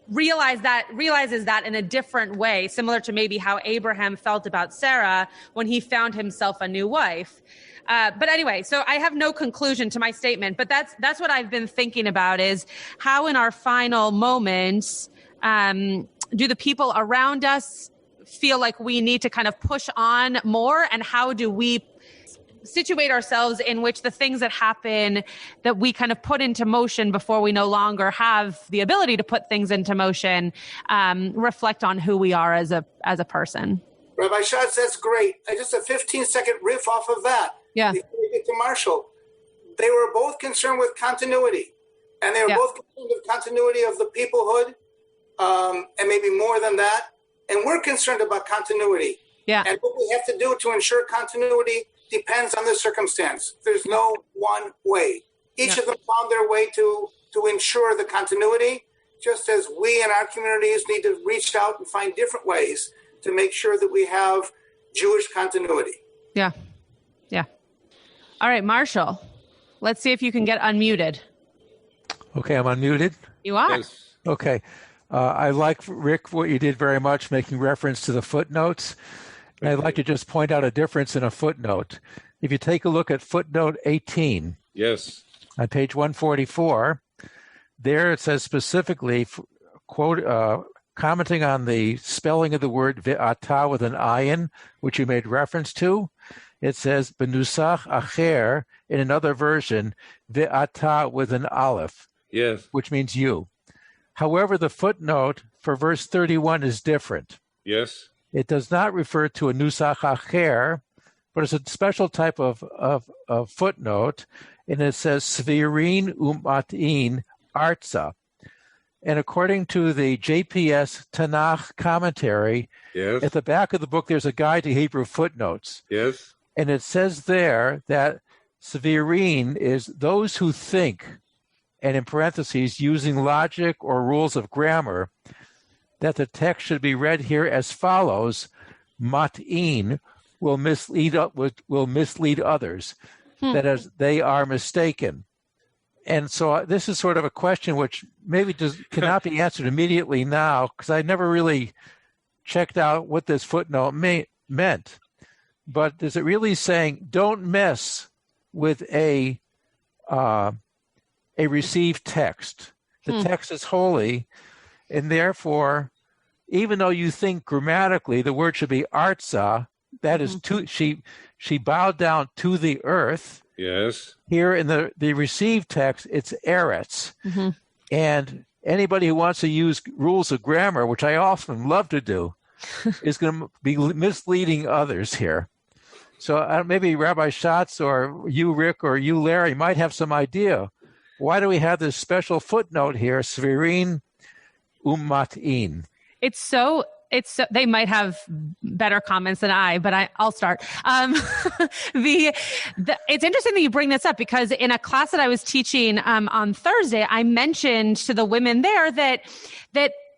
realizes that in a different way, similar to maybe how Abraham felt about Sarah when he found himself a new wife. But anyway, so I have no conclusion to my statement, but that's what I've been thinking about, is how in our final moments, do the people around us feel like we need to kind of push on more, and how do we situate ourselves in which the things that happen that we kind of put into motion before we no longer have the ability to put things into motion, reflect on who we are as a person. Rabbi Schatz, that's great. Just a 15-second riff off of that. Yeah. Before we get to Marshall, they were both concerned with continuity, and they were both concerned with continuity of the peoplehood, and maybe more than that, And we're concerned about continuity. Yeah. And what we have to do to ensure continuity depends on the circumstance. There's no one way. Each of them found their way to ensure the continuity, just as we in our communities need to reach out and find different ways to make sure that we have Jewish continuity. Yeah. Yeah. All right, Marshall, let's see if you can get unmuted. Okay, I'm unmuted. You are. Yes. Okay. I like, Rick, what you did very much, making reference to the footnotes. And I'd like to just point out a difference in a footnote. If you take a look at footnote 18 Yes. on page 144, there it says specifically, quote, commenting on the spelling of the word ve'ata with an ayin, which you made reference to, it says benusach acher, in another version, ve'ata with an aleph, Yes. which means you. However, the footnote for verse 31 is different. Yes. It does not refer to a nusach acher, but it's a special type of footnote, and it says svirin umatin arza. And according to the JPS Tanakh commentary, Yes. at the back of the book, there's a guide to Hebrew footnotes. Yes. And it says there that Severin is those who think, and in parentheses, using logic or rules of grammar, that the text should be read here as follows: Mat'in will mislead others, that is, they are mistaken. And so this is sort of a question which maybe cannot be answered immediately now, because I never really checked out what this footnote meant. But is it really saying don't mess with a received text? The text is holy, and therefore, even though you think grammatically the word should be arza, that is she bowed down to the earth. Yes. Here in the received text, it's eretz. And anybody who wants to use rules of grammar, which I often love to do, is going to be misleading others here. So maybe Rabbi Schatz or you, Rick, or you, Larry, might have some idea. Why do we have this special footnote here, Svirin Ummatin? It's so they might have better comments than I, but I'll start. It's interesting that you bring this up, because in a class that I was teaching on Thursday, I mentioned to the women there that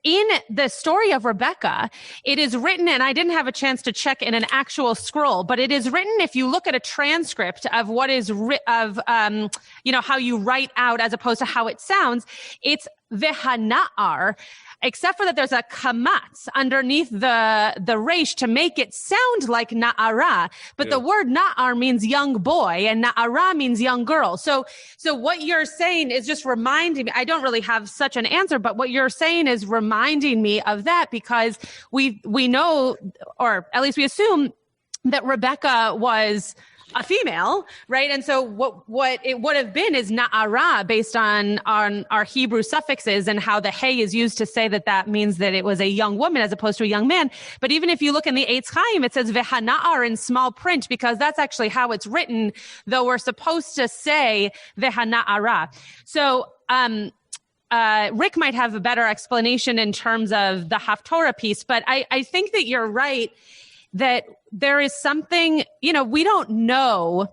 in the story of Rebecca, it is written, and I didn't have a chance to check in an actual scroll, but it is written, if you look at a transcript of what is how you write out as opposed to how it sounds, it's vehana'ar, except for that there's a kamatz underneath the resh to make it sound like na'ara. But the word na'ar means young boy and na'ara means young girl. So what you're saying is just reminding me, I don't really have such an answer, but what you're saying is reminding me of that, because we know, or at least we assume, that Rebecca was a female, right? And so what it would have been is na'ara, based on our Hebrew suffixes and how the hey is used to say that means that it was a young woman as opposed to a young man. But even if you look in the Eitz Chaim, it says vehana'ar in small print, because that's actually how it's written, though we're supposed to say vehana'ara. So Rick might have a better explanation in terms of the Haftorah piece, but I think that you're right, that there is something, we don't know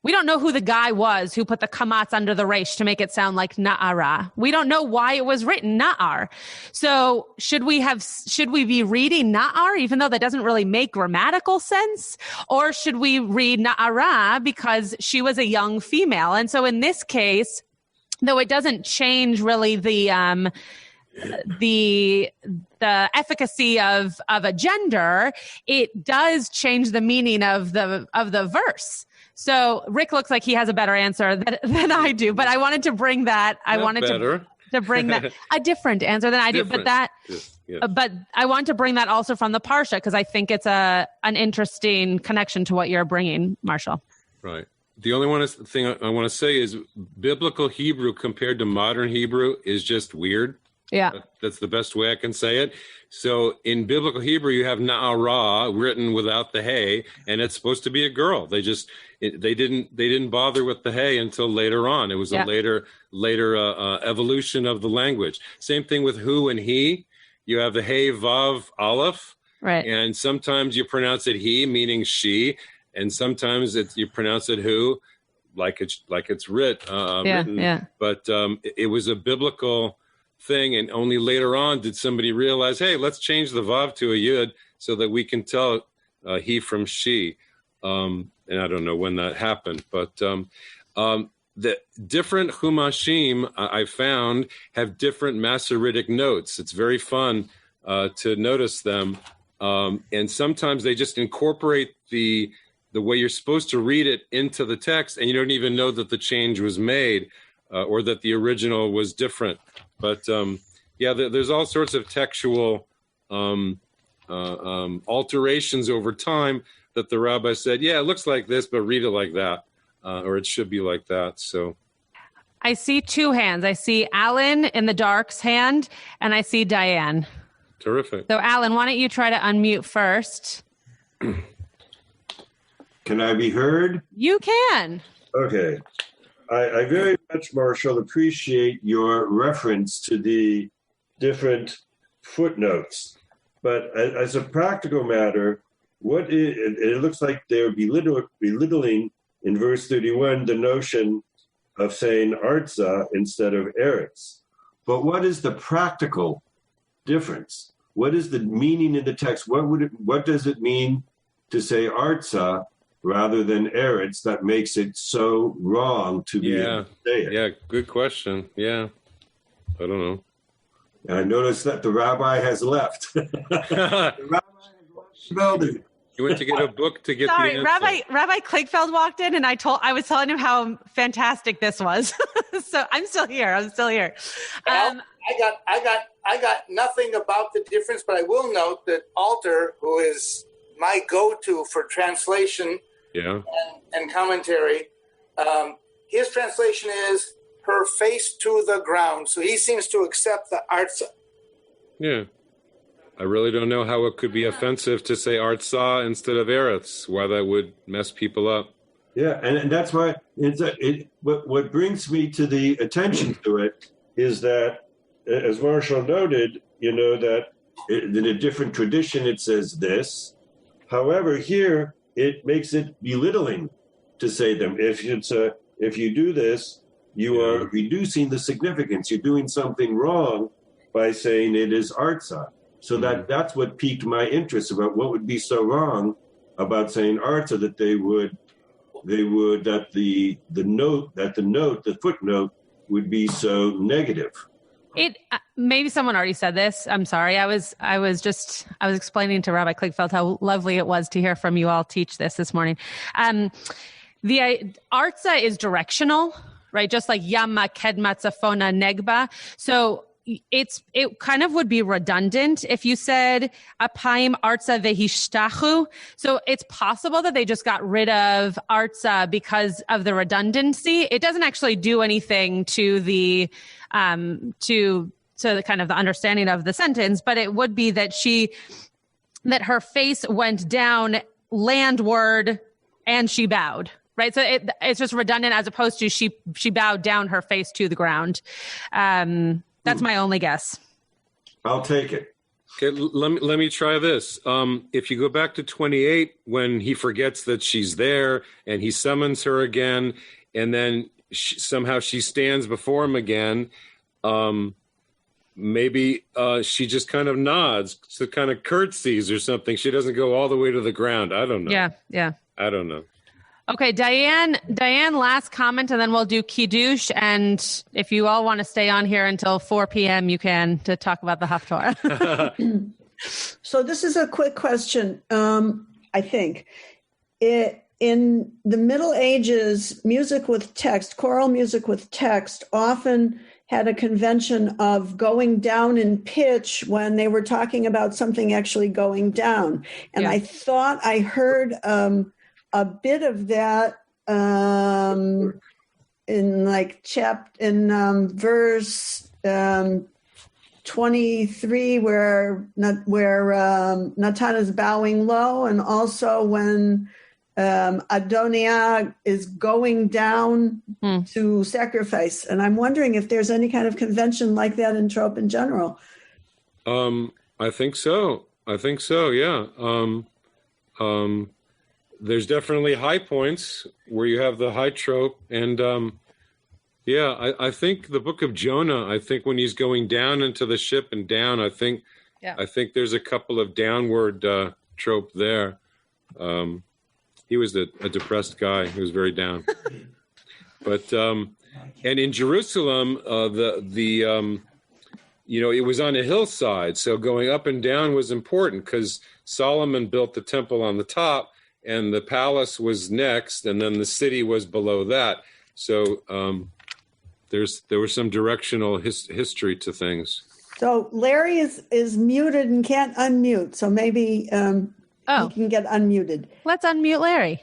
who the guy was who put the kamatz under the resh to make it sound like na'ara. We don't know why it was written na'ar. So should we be reading na'ar, even though that doesn't really make grammatical sense? Or should we read na'ara because she was a young female? And so in this case, though it doesn't change really the efficacy of a gender, it does change the meaning of the verse. So Rick looks like he has a better answer than I do, but I wanted to bring that. To bring that a different answer than I do, but but I want to bring that also from the Parsha, because I think it's an interesting connection to what you're bringing, Marshall. Right. The only thing I want to say is biblical Hebrew compared to modern Hebrew is just weird. Yeah. That's the best way I can say it. So in biblical Hebrew, you have na'ara written without the hey, and it's supposed to be a girl. They didn't bother with the hey until later on. It was a later evolution of the language. Same thing with who and he. you have the Hey Vav Aleph. Right. And sometimes you pronounce it he, meaning she, and sometimes you pronounce it who, like it's written. Yeah. But it was a biblical thing, and only later on did somebody realize, hey, let's change the Vav to a Yud so that we can tell he from she. And I don't know when that happened, but the different Chumashim I found have different Masoretic notes. It's very fun to notice them. And sometimes they just incorporate the way you're supposed to read it into the text, and you don't even know that the change was made or that the original was different. But there's all sorts of textual alterations over time that the rabbi said, yeah, it looks like this, but read it like that, or it should be like that. So I see two hands. I see Alan in the dark's hand, and I see Diane. Terrific. So, Alan, why don't you try to unmute first? Can I be heard? You can. Okay. I very much, Marshall, appreciate your reference to the different footnotes. But as a practical matter, it looks like they're belittling in verse 31 the notion of saying arza instead of eretz. But what is the practical difference? What is the meaning in the text? What does it mean to say arza rather than eretz that makes it so wrong to be able to say it? Yeah, good question. Yeah, I don't know. I noticed that the rabbi has left. The rabbi has left the building. You went to get a book to get Sorry, the answer. Rabbi Kligfeld walked in, and I was telling him how fantastic this was. So I'm still here. Well, I got nothing about the difference, but I will note that Alter, who is my go-to for translation and commentary, his translation is her face to the ground. So he seems to accept the arza. Yeah. I really don't know how it could be offensive to say arza instead of eretz, why that would mess people up. Yeah, and that's why what brings me to the attention to it is that, as Marshall noted, that in a different tradition it says this. However, here it makes it belittling to say them. If you do this, you are reducing the significance. You're doing something wrong by saying it is arza. So that's what piqued my interest about what would be so wrong about saying arza that the footnote would be so negative. It maybe someone already said this. I'm sorry. I was explaining to Rabbi Kligfeld how lovely it was to hear from you all teach this morning. The arza is directional, right? Just like yama, kedma, tzafona, negba. So it kind of would be redundant if you said apayim arza vehishtachu. So it's possible that they just got rid of arza because of the redundancy. It doesn't actually do anything to the to the kind of the understanding of the sentence, but it would be that her face went down landward and she bowed. Right. So it's just redundant as opposed to she bowed down her face to the ground. That's my only guess. I'll take it. Okay, let me try this. If you go back to 28, when he forgets that she's there and he summons her again, and then somehow she stands before him again, maybe she just kind of nods, so kind of curtsies or something. She doesn't go all the way to the ground. I don't know. Yeah. I don't know. Okay, Diane, last comment, and then we'll do Kiddush. And if you all want to stay on here until 4 p.m., you can, to talk about the Haftorah. So this is a quick question, I think. In the Middle Ages, music with text, choral music with text, often had a convention of going down in pitch when they were talking about something actually going down. And I thought I heard a bit of that in verse 23, where Natan is bowing low, and also when Adoniah is going down to sacrifice. And I'm wondering if there's any kind of convention like that in trope in general. I think so. Yeah. There's definitely high points where you have the high trope, and I think the book of Jonah, I think when he's going down into the ship and down, I think there's a couple of downward trope there. He was a depressed guy. He was very down. But and in Jerusalem, it was on a hillside, so going up and down was important because Solomon built the temple on the top, and the palace was next, and then the city was below that. So there was some directional history to things. So Larry is muted and can't unmute. So maybe he can get unmuted. Let's unmute Larry.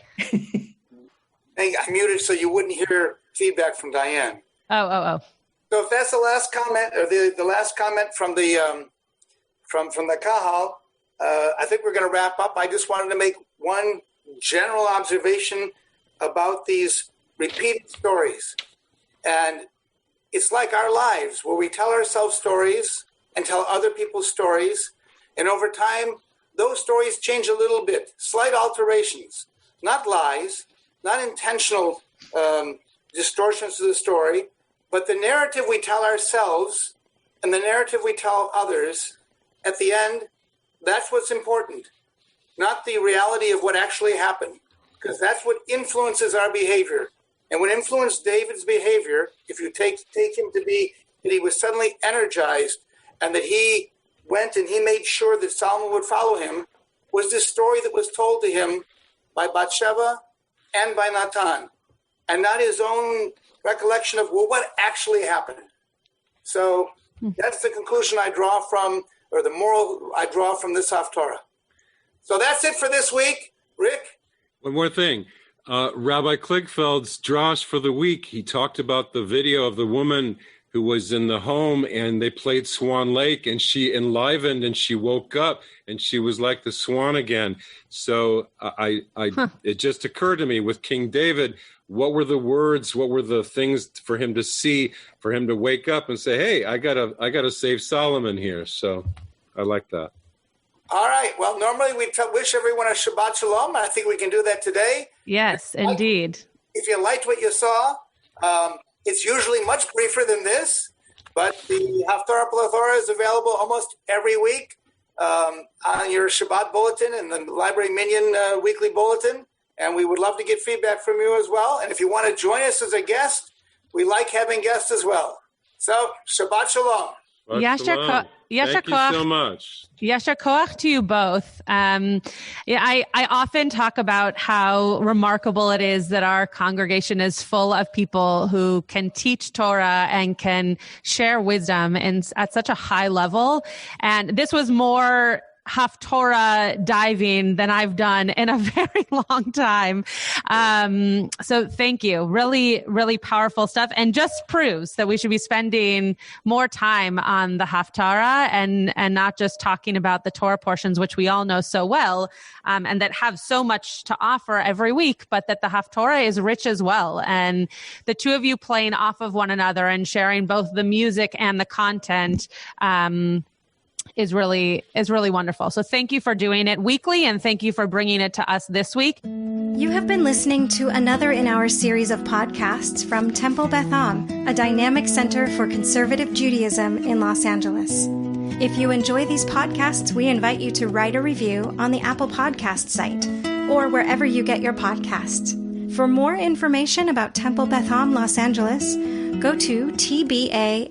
I muted so you wouldn't hear feedback from Diane. Oh. So if that's the last comment, or the last comment from the Kahal, I think we're going to wrap up. I just wanted to make one general observation about these repeated stories. And it's like our lives, where we tell ourselves stories and tell other people's stories. And over time, those stories change a little bit, slight alterations, not lies, not intentional distortions to the story, but the narrative we tell ourselves and the narrative we tell others, at the end, that's what's important, not the reality of what actually happened, because that's what influences our behavior. And what influenced David's behavior, if you take him to be that he was suddenly energized and that he went and he made sure that Solomon would follow him, was this story that was told to him by Bathsheba and by Natan, and not his own recollection of, well, what actually happened. So that's the conclusion I draw from, or the moral I draw from this Haftorah. So that's it for this week. Rick? One more thing. Rabbi Kligfeld's drash for the week, he talked about the video of the woman who was in the home and they played Swan Lake and she enlivened and she woke up and she was like the swan again. So it just occurred to me with King David, what were the words, what were the things for him to see, for him to wake up and say, hey, I gotta save Solomon here. So I like that. All right. Well, normally we wish everyone a Shabbat Shalom. I think we can do that today. Yes, indeed. If you liked what you saw, it's usually much briefer than this, but the Haftorah Plethora is available almost every week on your Shabbat bulletin and the Library Minyan weekly bulletin. And we would love to get feedback from you as well. And if you want to join us as a guest, we like having guests as well. So, Shabbat Shalom. Thank you so much. Yasher koach to you both. I often talk about how remarkable it is that our congregation is full of people who can teach Torah and can share wisdom at such a high level. And this was more Haftorah diving than I've done in a very long time. So thank you. Really, really powerful stuff, and just proves that we should be spending more time on the Haftarah and not just talking about the Torah portions, which we all know so well, and that have so much to offer every week, but that the Haftarah is rich as well. And the two of you playing off of one another and sharing both the music and the content, is really wonderful. So thank you for doing it weekly, and thank you for bringing it to us this week. You have been listening to another in our series of podcasts from Temple Beth Am, a dynamic center for conservative Judaism in Los Angeles. If you enjoy these podcasts, we invite you to write a review on the Apple Podcast site or wherever you get your podcasts. For more information about Temple Beth Am Los Angeles, go to tbala.org.